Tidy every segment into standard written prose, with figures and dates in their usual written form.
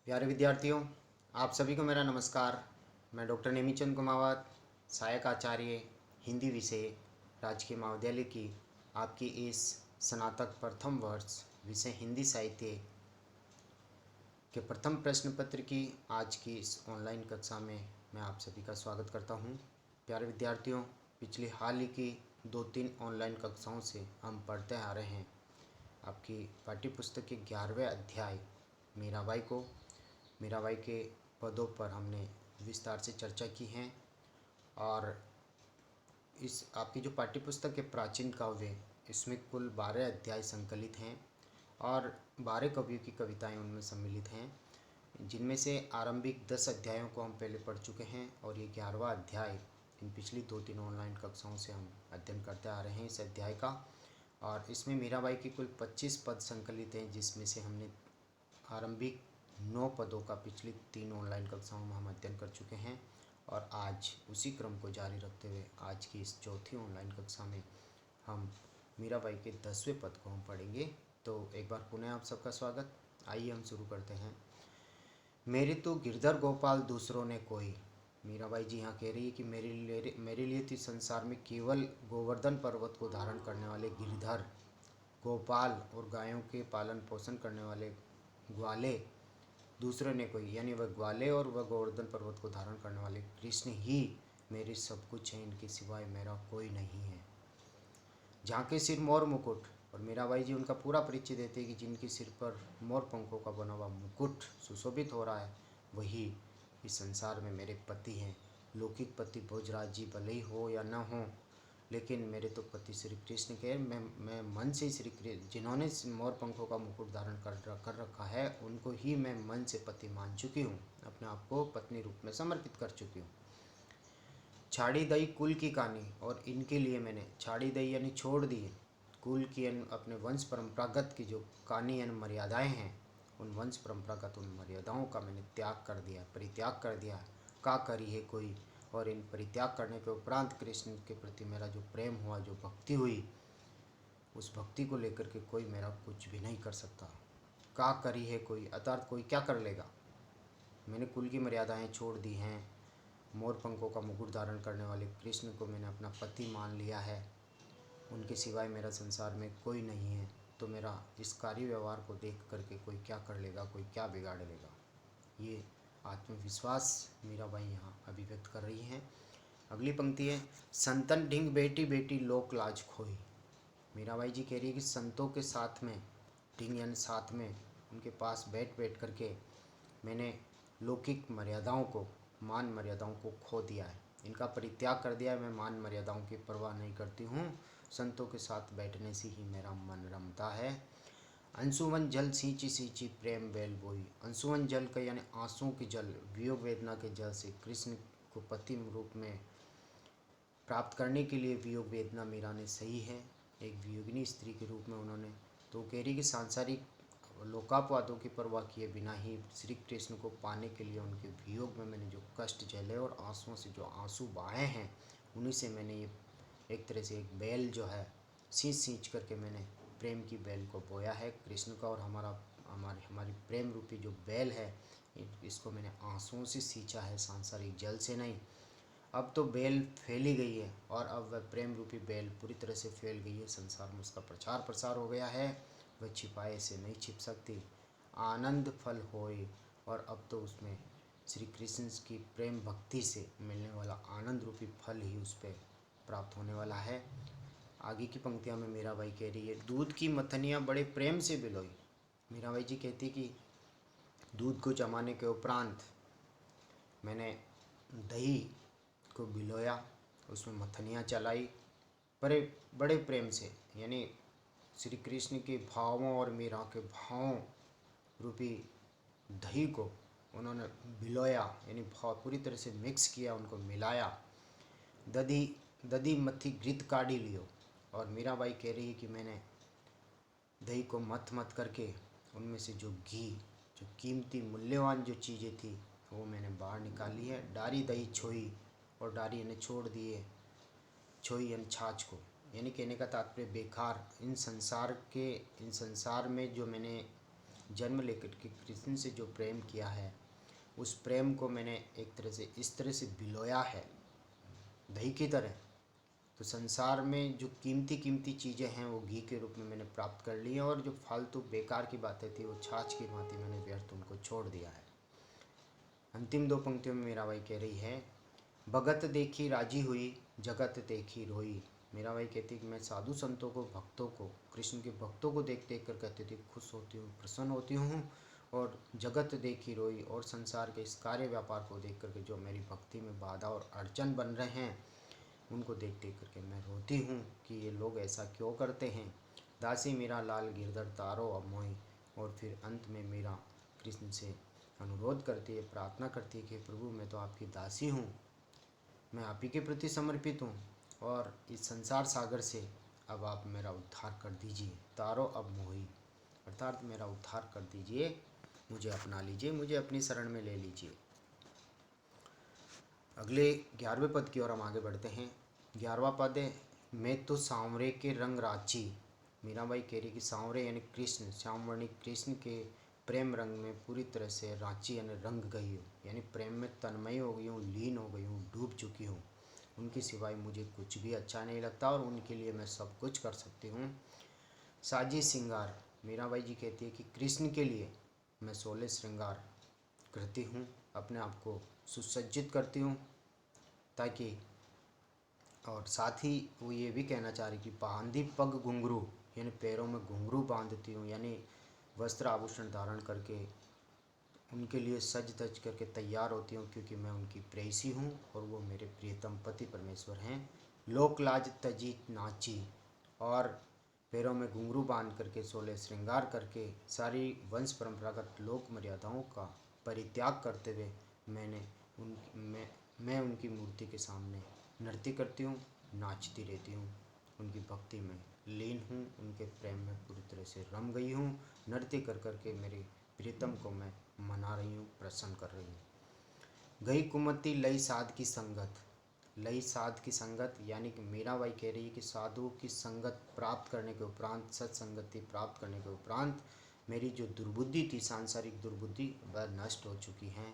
प्यारे विद्यार्थियों, आप सभी को मेरा नमस्कार। मैं डॉक्टर नेमीचंद कुमावत, सहायक आचार्य हिंदी विषय, राजकीय महाविद्यालय की आपकी इस स्नातक प्रथम वर्ष विषय हिंदी साहित्य के प्रथम प्रश्न पत्र की आज की इस ऑनलाइन कक्षा में मैं आप सभी का स्वागत करता हूं। प्यारे विद्यार्थियों, पिछली हाल ही की 2-3 ऑनलाइन कक्षाओं से हम पढ़ते आ रहे हैं आपकी पाठ्यपुस्तक के 11वें अध्याय मीराबाई के पदों पर हमने विस्तार से चर्चा की है। और इस आपकी जो पाठ्यपुस्तक के प्राचीन काव्य, इसमें कुल 12 अध्याय संकलित हैं और 12 कवियों की कविताएं उनमें सम्मिलित हैं, जिनमें से आरंभिक 10 अध्यायों को हम पहले पढ़ चुके हैं और ये 11वां अध्याय इन पिछली 2-3 ऑनलाइन कक्षाओं से हम अध्ययन करते आ रहे हैं इस अध्याय का। और इसमें मीराबाई की कुल 25 पद संकलित हैं, जिसमें से हमने आरंभिक 9 पदों का पिछली 3 ऑनलाइन कक्षाओं में हम अध्ययन कर चुके हैं। और आज उसी क्रम को जारी रखते हुए आज की इस चौथी ऑनलाइन कक्षा में हम मीराबाई के 10वें पद को हम पढ़ेंगे। तो एक बार पुनः आप सबका स्वागत। आइए हम शुरू करते हैं। मेरे तो गिरधर गोपाल दूसरों ने कोई। मीराबाई जी यहाँ कह रही है कि मेरे लिए तो संसार में केवल गोवर्धन पर्वत को धारण करने वाले गिरधर, गोपाल और गायों के पालन पोषण करने वाले ग्वाले दूसरे ने कोई, यानी वह ग्वाले और वह गोवर्धन पर्वत को धारण करने वाले कृष्ण ही मेरे सब कुछ हैं, इनके सिवाय मेरा कोई नहीं है। झांके सिर मोर मुकुट, और मीराबाई जी उनका पूरा परिचय देते हैं कि जिनके सिर पर मोर पंखों का बना हुआ मुकुट सुशोभित हो रहा है, वही इस संसार में मेरे पति हैं। लौकिक पति भोजराज जी भले ही हो या न हो, लेकिन मेरे तो पति श्री कृष्ण के, मैं मन से श्री कृष्ण, जिन्होंने मोर पंखों का मुकुट धारण कर रखा है, उनको ही मैं मन से पति मान चुकी हूँ, अपने आप को पत्नी रूप में समर्पित कर चुकी हूँ। छाड़ी दई कुल की कहानी, और इनके लिए मैंने छाड़ी दई यानी छोड़ दी कुल की, अपने वंश परंपरागत की जो कहानी यानी मर्यादाएँ हैं, उन वंश परंपरागत उन मर्यादाओं का मैंने त्याग कर दिया, परित्याग कर दिया। का करी है कोई, और इन परित्याग करने के उपरांत कृष्ण के प्रति मेरा जो प्रेम हुआ, जो भक्ति हुई, उस भक्ति को लेकर के कोई मेरा कुछ भी नहीं कर सकता। का करी है कोई, अर्थात कोई क्या कर लेगा। मैंने कुल की मर्यादाएं छोड़ दी हैं। मोर पंखों का मुकुट धारण करने वाले कृष्ण को मैंने अपना पति मान लिया है, उनके सिवाय मेरा संसार में कोई नहीं है। तो मेरा इस कार्य व्यवहार को देख करके कोई क्या कर लेगा, कोई क्या बिगाड़ लेगा, ये आत्मविश्वास मीराबाई यहाँ अभिव्यक्त कर रही हैं। अगली पंक्ति है, संतन ढिंग बेटी बेटी लोक लाज खोई। मीराबाई जी कह रही है कि संतों के साथ में, ढिंग यानी साथ में, उनके पास बैठ बैठ करके मैंने लौकिक मर्यादाओं को, मान मर्यादाओं को खो दिया है, इनका परित्याग कर दिया है। मैं मान मर्यादाओं की परवाह नहीं करती हूँ, संतों के साथ बैठने से ही मेरा मन रमता है। अंशुवन जल सींची सींची प्रेम बेल बोई। अंशुवन जल का यानी आंसुओं के जल, वियोग वेदना के जल से कृष्ण को पति रूप में प्राप्त करने के लिए वियोग वेदना मीरा ने सही है, एक वियोगिनी स्त्री के रूप में उन्होंने। तो कह रही कि सांसारिक लोकापवादों की परवाह किए बिना ही श्री कृष्ण को पाने के लिए उनके वियोग में मैंने जो कष्ट झेले और आंसुओं से जो आंसू बहाए हैं, उन्हीं से मैंने ये एक तरह से एक बैल जो है सींच सींच करके मैंने प्रेम की बैल को बोया है कृष्ण का। और हमारी प्रेम रूपी जो बैल है, इसको मैंने आंसुओं से सींचा है, सांसारिक जल से नहीं। अब तो बेल फैली गई है, और अब वह प्रेम रूपी बेल पूरी तरह से फैल गई है, संसार में उसका प्रचार प्रसार हो गया है, वह छिपाए से नहीं छिप सकती। आनंद फल होए, और अब तो उसमें श्री कृष्ण की प्रेम भक्ति से मिलने वाला आनंद रूपी फल ही उस पर प्राप्त होने वाला है। आगे की पंक्तियाँ में मीराबाई कह रही है, दूध की मथनियाँ बड़े प्रेम से बिलोई। मीराबाई जी कहती कि दूध को जमाने के उपरांत मैंने दही को बिलोया, उसमें मथनियाँ चलाई, बड़े प्रेम से, यानी श्री कृष्ण के भावों और मीरा के भावों रूपी दही को उन्होंने बिलोया, यानी भाव पूरी तरह से मिक्स किया, उनको मिलाया। दधी दधी मथी घृत काढ़ी लियो। और मीराबाई कह रही है कि मैंने दही को मथ मथ करके उनमें से जो घी, जो कीमती मूल्यवान जो चीज़ें थी, वो मैंने बाहर निकाली है। डारी दही छोई, और डारी ने छोड़ दिए, छोई यानी छाछ को, यानी कहने का तात्पर्य बेकार, इन संसार में जो मैंने जन्म लेकर के कृष्ण से जो प्रेम किया है, उस प्रेम को मैंने एक तरह से इस तरह से भिगोया है दही की तरह, तो संसार में जो कीमती कीमती चीज़ें हैं वो घी के रूप में मैंने प्राप्त कर ली हैं, और जो फालतू बेकार की बातें थी वो छाछ की भांति मैंने व्यर्थ उनको छोड़ दिया है। अंतिम दो पंक्तियों में मीराबाई कह रही है, भगत देखी राजी हुई, जगत देखी रोई। मीराबाई कहती है कि मैं साधु संतों को, भक्तों को, कृष्ण के भक्तों को देख देख कर कहती थी खुश होती हूँ, प्रसन्न होती हूँ, और जगत देखी रोई, और संसार के इस कार्य व्यापार को देख करके जो मेरी भक्ति में बाधा और अड़चन बन रहे हैं, उनको देख देख करके मैं रोती हूँ कि ये लोग ऐसा क्यों करते हैं। दासी मेरा लाल गिरधर तारो अब मोही। और फिर अंत में मीरा कृष्ण से अनुरोध करती है, प्रार्थना करती है कि प्रभु मैं तो आपकी दासी हूँ, मैं आप ही के प्रति समर्पित हूँ, और इस संसार सागर से अब आप मेरा उद्धार कर दीजिए। तारो अब मोही, अर्थात मेरा उद्धार कर दीजिए, मुझे अपना लीजिए, मुझे अपनी शरण में ले लीजिए। अगले 11वें पद की ओर हम आगे बढ़ते हैं। 11वां पद है, मैं तो सांवरे के रंग राची। मीराबाई कह रही कि सांवरे यानी कृष्ण, श्यामवर्णी कृष्ण के प्रेम रंग में पूरी तरह से रांची यानी रंग गई हूँ, यानी प्रेम में तन्मय हो गई हूँ, लीन हो गई हूँ, डूब चुकी हूँ। उनके सिवाय मुझे कुछ भी अच्छा नहीं लगता, और उनके लिए मैं सब कुछ कर सकती हूँ। साजी श्रृंगार, मीराबाई जी कहती है कि कृष्ण के लिए मैं 16 श्रृंगार करती हूँ, अपने आप को सुसज्जित करती हूँ, ताकि, और साथ ही वो ये भी कहना चाह रही कि बांधी पग घुंघरू, यानी पैरों में घुंघरू बांधती हूँ, यानी वस्त्र आभूषण धारण करके उनके लिए सज धज करके तैयार होती हूँ, क्योंकि मैं उनकी प्रेयसी हूँ और वो मेरे प्रियतम पति परमेश्वर हैं। लोक लाज तजी नाची, और पैरों में घुंघरू बांध करके 16 श्रृंगार करके सारी वंश परंपरागत लोक मर्यादाओं का परित्याग करते हुए मैं उनकी मूर्ति के सामने नृत्य करती हूँ, नाचती रहती हूँ, उनकी भक्ति में लीन हूँ, उनके प्रेम में पूरी तरह से रम गई हूँ। नृत्य कर करके मेरे प्रियतम को मैं मना रही हूँ, प्रसन्न कर रही हूँ। गई कुमति लई साध की संगत, लई साध की संगत यानी कि मीराबाई कह रही है कि साधु की संगत प्राप्त करने के उपरांत, सत्संगति प्राप्त करने के उपरांत मेरी जो दुर्बुद्धि थी, सांसारिक दुर्बुद्धि, वह नष्ट हो चुकी है।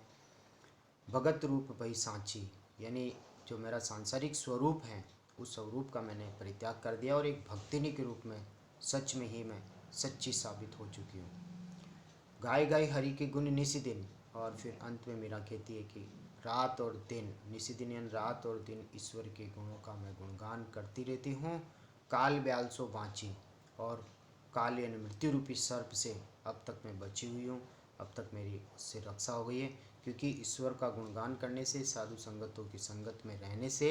भगत रूप भई सांची, यानी जो मेरा सांसारिक स्वरूप है, उस स्वरूप का मैंने परित्याग कर दिया, और एक भक्तिनी के रूप में सच में ही मैं सच्ची साबित हो चुकी हूँ। गाय गाय हरि के गुण निशिदिन, और फिर अंत में मीरा कहती है कि रात और दिन, निशिदिन यानी रात और दिन ईश्वर के गुणों का मैं गुणगान करती रहती हूँ। काल ब्याल सो बाँची, और काल यानी मृत्यु रूपी सर्प से अब तक मैं बची हुई हूँ, अब तक मेरी उससे रक्षा हो गई है, क्योंकि ईश्वर का गुणगान करने से, साधु संगतों की संगत में रहने से,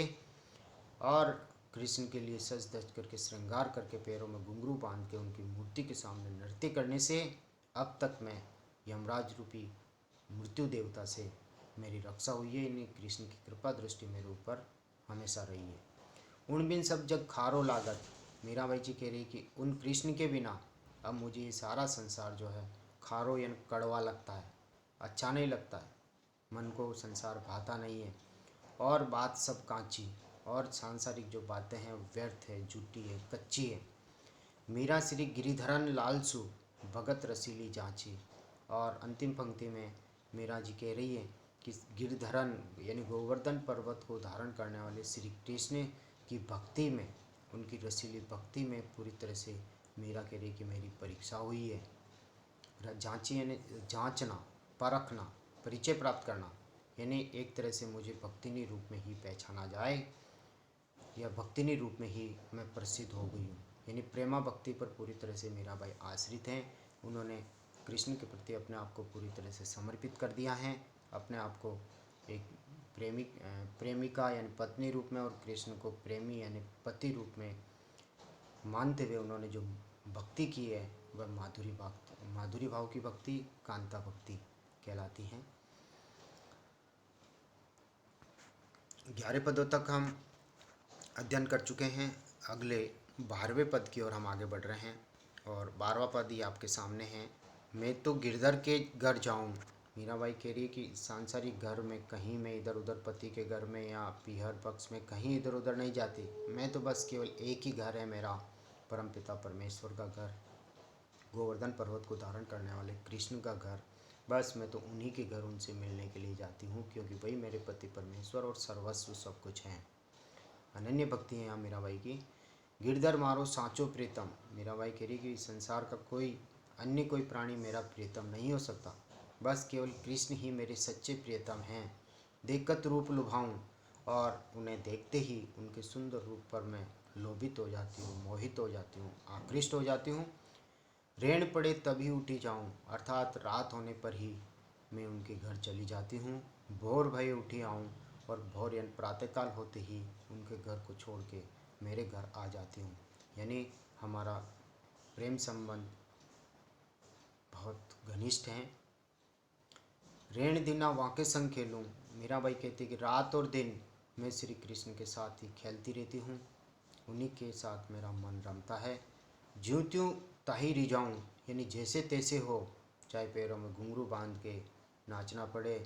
और कृष्ण के लिए सज धज करके श्रृंगार करके पैरों में घुंघरू बांध के उनकी मूर्ति के सामने नृत्य करने से अब तक मैं यमराज रूपी मृत्यु देवता से मेरी रक्षा हुई है। इन्हीं कृष्ण की कृपा दृष्टि मेरे ऊपर हमेशा रही है। उन बिन सब जग खारो लागत, मीराबाई जी कह रही कि उन कृष्ण के बिना अब मुझे ये सारा संसार जो है खारो यानी कड़वा लगता है, अच्छा नहीं लगता है, मन को संसार भाता नहीं है, और बात सब कांची, और सांसारिक जो बातें हैं व्यर्थ है, झूठी है, कच्ची है। मीरा श्री गिरिधरन लालसु, भगत रसीली जांची, और अंतिम पंक्ति में मीरा जी कह रही है कि गिरधरन यानी गोवर्धन पर्वत को धारण करने वाले श्री कृष्ण की भक्ति में, उनकी रसीली भक्ति में पूरी तरह से मीरा कह रही कि मेरी परीक्षा हुई है। जांची यानी जांचना, परखना, परिचय प्राप्त करना, यानी एक तरह से मुझे भक्तिनी रूप में ही पहचाना जाए, या भक्तिनी रूप में ही मैं प्रसिद्ध हो गई हूँ। यानी प्रेमा भक्ति पर पूरी तरह से मीराबाई आश्रित हैं। उन्होंने कृष्ण के प्रति अपने आप को पूरी तरह से समर्पित कर दिया है, अपने आप को एक प्रेमिका यानी पत्नी रूप में, और कृष्ण को प्रेमी यानी पति रूप में मानते हुए उन्होंने जो भक्ति की है वह माधुरी भाव की भक्ति, कांता भक्ति कहलाती हैं। 11 पदों तक हम अध्ययन कर चुके हैं। अगले 12वें पद की ओर हम आगे बढ़ रहे हैं, और 12वां पद ही आपके सामने है। मैं तो गिरधर के घर जाऊं, मीराबाई कह रही है कि सांसारिक घर में कहीं मैं इधर उधर पति के घर में या पीहर पक्ष में कहीं इधर उधर नहीं जाती, मैं तो बस केवल एक ही घर है मेरा, परमपिता परमेश्वर का घर, गोवर्धन पर्वत को धारण करने वाले कृष्ण का घर, बस मैं तो उन्हीं के घर उनसे मिलने के लिए जाती हूँ, क्योंकि वही मेरे पति परमेश्वर और सर्वस्व सब कुछ हैं। अनन्य भक्ति है यहाँ मीराबाई की। गिरधर मारो सांचो प्रीतम, मीराबाई कह रही कि संसार का कोई अन्य कोई प्राणी मेरा प्रियतम नहीं हो सकता, बस केवल कृष्ण ही मेरे सच्चे प्रियतम हैं। देखत रूप लुभाऊं, और उन्हें देखते ही उनके सुंदर रूप पर मैं लोभित हो जाती हूँ, मोहित हो जाती हूँ, आकृष्ट हो जाती हूँ। ऋण पड़े तभी उठी जाऊँ, अर्थात रात होने पर ही मैं उनके घर चली जाती हूँ। भोर भये उठी आऊँ, और भोर यानी प्रातःकाल होते ही उनके घर को छोड़ के मेरे घर आ जाती हूँ। यानी हमारा प्रेम संबंध बहुत घनिष्ठ हैं। ऋण दिना वाके संग खेलूँ, मीराबाई कहती कि रात और दिन मैं श्री कृष्ण के साथ ही खेलती रहती हूँ, उन्हीं के साथ मेरा मन रमता है। ज्यों त्यों ताही रिझाऊँ, यानी जैसे तैसे हो, चाहे पैरों में घुंघरू बांध के नाचना पड़े,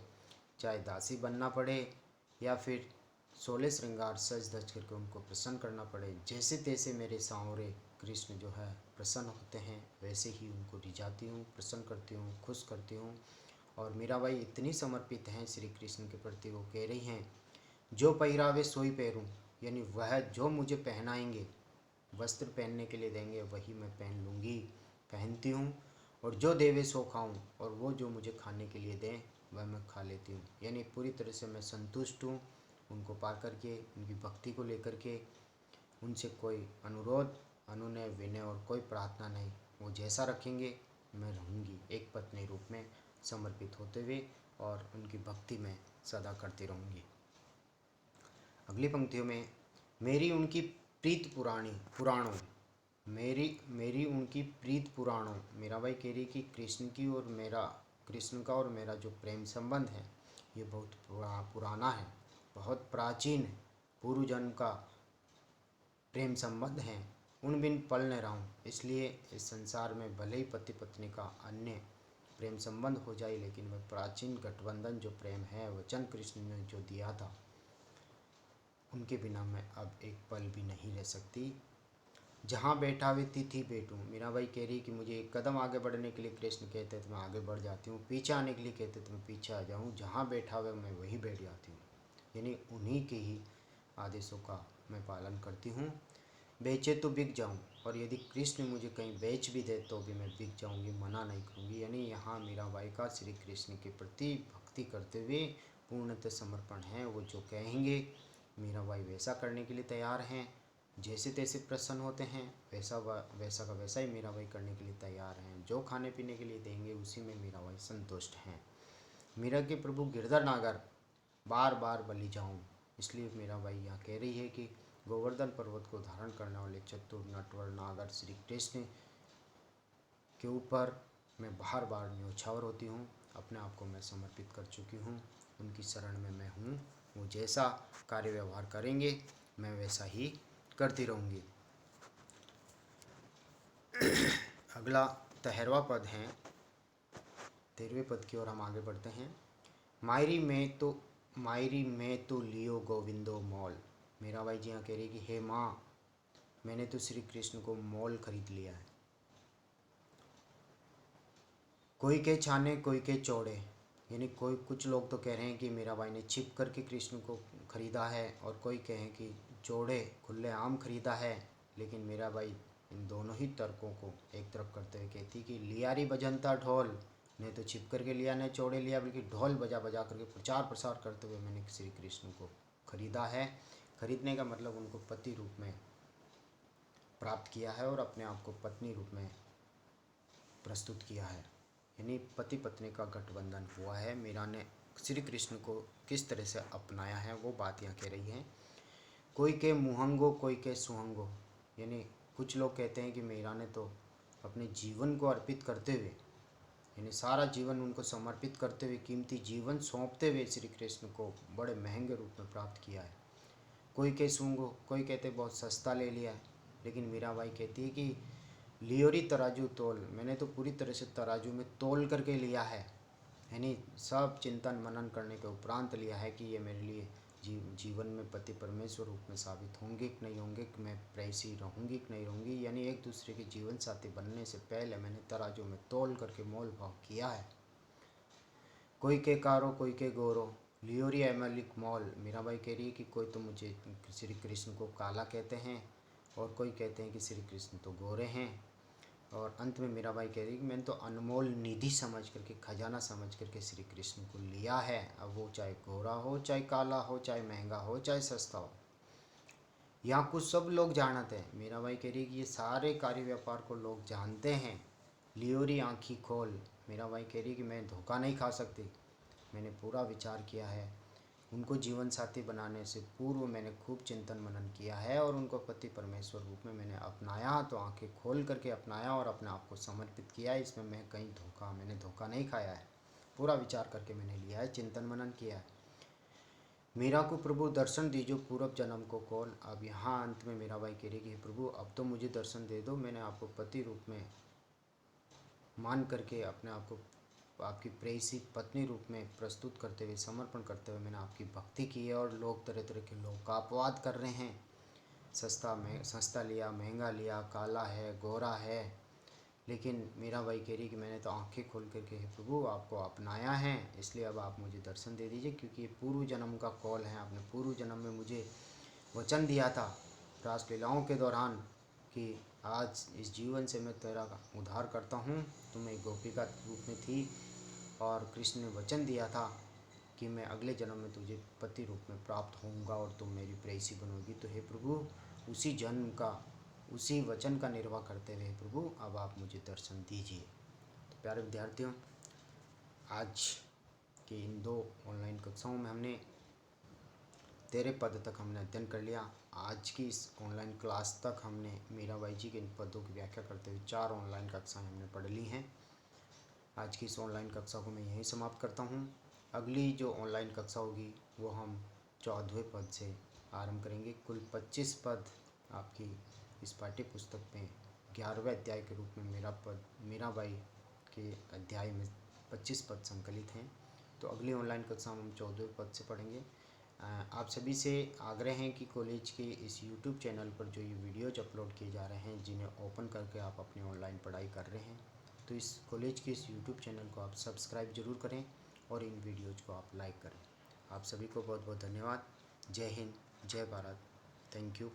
चाहे दासी बनना पड़े, या फिर 16 श्रृंगार सज धज करके उनको प्रसन्न करना पड़े, जैसे तैसे मेरे सांवरे कृष्ण जो है प्रसन्न होते हैं, वैसे ही उनको रिझाती हूँ, प्रसन्न करती हूँ, खुश करती हूँ। और मीराबाई इतनी समर्पित हैं श्री कृष्ण के प्रति, वो कह रही हैं, जो पहिरावे सोई पहरूँ, यानी वह जो मुझे पहनाएंगे, वस्त्र पहनने के लिए देंगे, वही मैं पहन लूँगी, पहनती हूँ। और जो देवे सो खाऊं, और वो जो मुझे खाने के लिए दें वह मैं खा लेती हूँ। यानी पूरी तरह से मैं संतुष्ट हूँ उनको पा करके, उनकी भक्ति को लेकर के। उनसे कोई अनुरोध, अनुनय, विनय और कोई प्रार्थना नहीं, वो जैसा रखेंगे मैं रहूँगी, एक पत्नी रूप में समर्पित होते हुए, और उनकी भक्ति में सदा करती रहूँगी। अगली पंक्तियों में, मेरी उनकी प्रीत पुराणों, मेरी उनकी प्रीत पुराणों, मीराबाई कह रही कि कृष्ण का और मेरा जो प्रेम संबंध है ये बहुत पुराना है, बहुत प्राचीन पूर्व जन्म का प्रेम संबंध है। उन बिन पल न रहूं, इसलिए इस संसार में भले ही पति पत्नी का अन्य प्रेम संबंध हो जाए, लेकिन वह प्राचीन गठबंधन जो प्रेम है, वचन कृष्ण ने जो दिया था, उनके बिना मैं अब एक पल भी नहीं रह सकती। जहाँ बैठा वे तिथि बैठूँ, मीराबाई कह रही कि मुझे एक कदम आगे बढ़ने के लिए कृष्ण कहते तो मैं आगे बढ़ जाती हूँ, पीछे आने के लिए कहते तो मैं पीछे आ जाऊँ, जहाँ बैठा हुआ मैं वहीं बैठ जाती हूँ। यानी उन्हीं के ही आदेशों का मैं पालन करती हूँ। बेचे तो बिक जाऊँ, और यदि कृष्ण मुझे कहीं बेच भी दे तो भी मैं बिक जाऊँगी, मना नहीं करूँगी। यानी यहाँ मीराबाई का श्री कृष्ण के प्रति भक्ति करते हुए पूर्णतः समर्पण है। वो जो कहेंगे मीराबाई वैसा करने के लिए तैयार हैं, जैसे तैसे प्रसन्न होते हैं वैसा का वैसा ही मीराबाई करने के लिए तैयार हैं। जो खाने पीने के लिए देंगे उसी में मीराबाई संतुष्ट हैं। मीरा के प्रभु गिरधर नागर बार बार बलि जाऊं, इसलिए मीराबाई यहाँ कह रही है कि गोवर्धन पर्वत को धारण करने वाले चतुर नटवर नागर श्री कृष्ण के ऊपर मैं बार बार न्योछावर होती हूँ। अपने आप को मैं समर्पित कर चुकी हूँ, उनकी शरण में मैं हूँ। वो जैसा कार्य व्यवहार करेंगे मैं वैसा ही करती रहूँगी। अगला 13वां पद है। 13वें पद की ओर हम आगे बढ़ते हैं। मायरी में तो लियो गोविंदो मोल, मीराबाई जी यहाँ कह रही कि हे माँ, मैंने तो श्री कृष्ण को मोल खरीद लिया है। कोई के छाने कोई के चौड़े, यानी कुछ लोग तो कह रहे हैं कि मीराबाई ने छिप करके कृष्ण को खरीदा है, और कोई कहें कि चौड़े खुलेआम खरीदा है। लेकिन मीराबाई इन दोनों ही तर्कों को एक तरफ करते हुए कहती कि लियारी बजंता ढोल, ने तो छिप करके लिया, ने चौड़े लिया, बल्कि ढोल बजा बजा करके प्रचार प्रसार करते हुए मैंने श्री कृष्ण को खरीदा है। खरीदने का मतलब उनको पति रूप में प्राप्त किया है, और अपने आप को पत्नी रूप में प्रस्तुत किया है। यानी पति पत्नी का गठबंधन हुआ है। मीरा ने श्री कृष्ण को किस तरह से अपनाया है वो बात यहाँ कह रही है। कोई के मुहंगो कोई के सुहंगो, यानी कुछ लोग कहते हैं कि मीरा ने तो अपने जीवन को अर्पित करते हुए, यानी सारा जीवन उनको समर्पित करते हुए, कीमती जीवन सौंपते हुए श्री कृष्ण को बड़े महंगे रूप में प्राप्त किया है। कोई के सूंगो, कोई कहते बहुत सस्ता ले लिया है। लेकिन मीराबाई कहती है कि लियोरी तराजू तोल, मैंने तो पूरी तरह से तराजू में तोल करके लिया है, यानी सब चिंतन मनन करने के उपरांत लिया है कि ये मेरे लिए जीवन में पति परमेश्वर रूप में साबित होंगे कि नहीं होंगे, कि मैं प्रेयसी रहूँगी कि नहीं रहूँगी। यानी एक दूसरे के जीवन साथी बनने से पहले मैंने तराजू में तोल करके मोल भाव किया है। कोई के कारो कोई के गोरो लियोरी एमलिक मॉल। मीराबाई कह रही है कि कोई तो मुझे श्री कृष्ण को काला कहते हैं और कोई कहते हैं कि श्री कृष्ण तो गोरे हैं। और अंत में मीराबाई कह रही है कि मैंने तो अनमोल निधि समझ करके, खजाना समझ करके श्री कृष्ण को लिया है। अब वो चाहे गोरा हो, चाहे काला हो, चाहे महंगा हो, चाहे सस्ता हो, यहाँ कुछ सब लोग जानते हैं। मीराबाई कह रही है कि ये सारे कार्य व्यापार को लोग जानते हैं। लियोरी आँखी खोल। मीराबाई कह रही है कि मैं धोखा नहीं खा सकती। मैंने पूरा विचार किया है। उनको जीवन साथी बनाने से पूर्व मैंने खूब चिंतन मनन किया है और उनको पति परमेश्वर रूप में मैंने अपनाया, तो आंखें खोल करके अपनाया और अपने आप को समर्पित किया है। इसमें मैंने धोखा नहीं खाया है। पूरा विचार करके मैंने लिया है, चिंतन मनन किया है। मीरा को प्रभु दर्शन दीजिए पूर्व जन्म को कौन। अब यहाँ अंत में मीराबाई कह रही कि प्रभु अब तो मुझे दर्शन दे दो। मैंने आपको पति रूप में मान करके अपने आप को आपकी प्रेयसी पत्नी रूप में प्रस्तुत करते हुए, समर्पण करते हुए मैंने आपकी भक्ति की है। और लोग तरह तरह के लोग का अपवाद कर रहे हैं। सस्ता लिया, महंगा लिया, काला है, गोरा है। लेकिन मीराबाई कह रही कि मैंने तो आंखें खोल करके हे प्रभु आपको अपनाया है, इसलिए अब आप मुझे दर्शन दे दीजिए। क्योंकि ये पूर्व जन्म का कॉल है। आपने पूर्व जन्म में मुझे वचन दिया था रासलीलाओं के दौरान कि आज इस जीवन से मैं तेरा उद्धार करता हूँ। तुम एक गोपिका रूप में थी और कृष्ण ने वचन दिया था कि मैं अगले जन्म में तुझे पति रूप में प्राप्त होऊंगा और तुम मेरी प्रेयसी बनोगी। तो हे प्रभु उसी जन्म का, उसी वचन का निर्वाह करते हुए प्रभु अब आप मुझे दर्शन दीजिए। तो प्यारे विद्यार्थियों, आज की इन 2 ऑनलाइन कक्षाओं में हमने 13 पद तक हमने अध्ययन कर लिया। आज की इस ऑनलाइन क्लास तक हमने मीराबाई जी के इन पदों की व्याख्या करते हुए 4 ऑनलाइन कक्षाएं हमने पढ़ ली हैं। आज की इस ऑनलाइन कक्षा को मैं यहीं समाप्त करता हूँ। अगली जो ऑनलाइन कक्षा होगी वो हम 14वें पद से आरंभ करेंगे। कुल 25 पद आपकी इस पाठ्य पुस्तक में 11वें अध्याय के रूप में मीराबाई के अध्याय में 25 पद संकलित हैं। तो अगली ऑनलाइन कक्षा में हम 14वें पद से पढ़ेंगे। आप सभी से आग्रह है कि कॉलेज के इस यूट्यूब चैनल पर जो ये वीडियोज अपलोड किए जा रहे हैं, जिन्हें ओपन करके आप अपनी ऑनलाइन पढ़ाई कर रहे हैं, तो इस कॉलेज के इस यूट्यूब चैनल को आप सब्सक्राइब जरूर करें और इन वीडियोज़ को आप लाइक करें। आप सभी को बहुत बहुत धन्यवाद। जय हिंद, जय भारत। Thank you.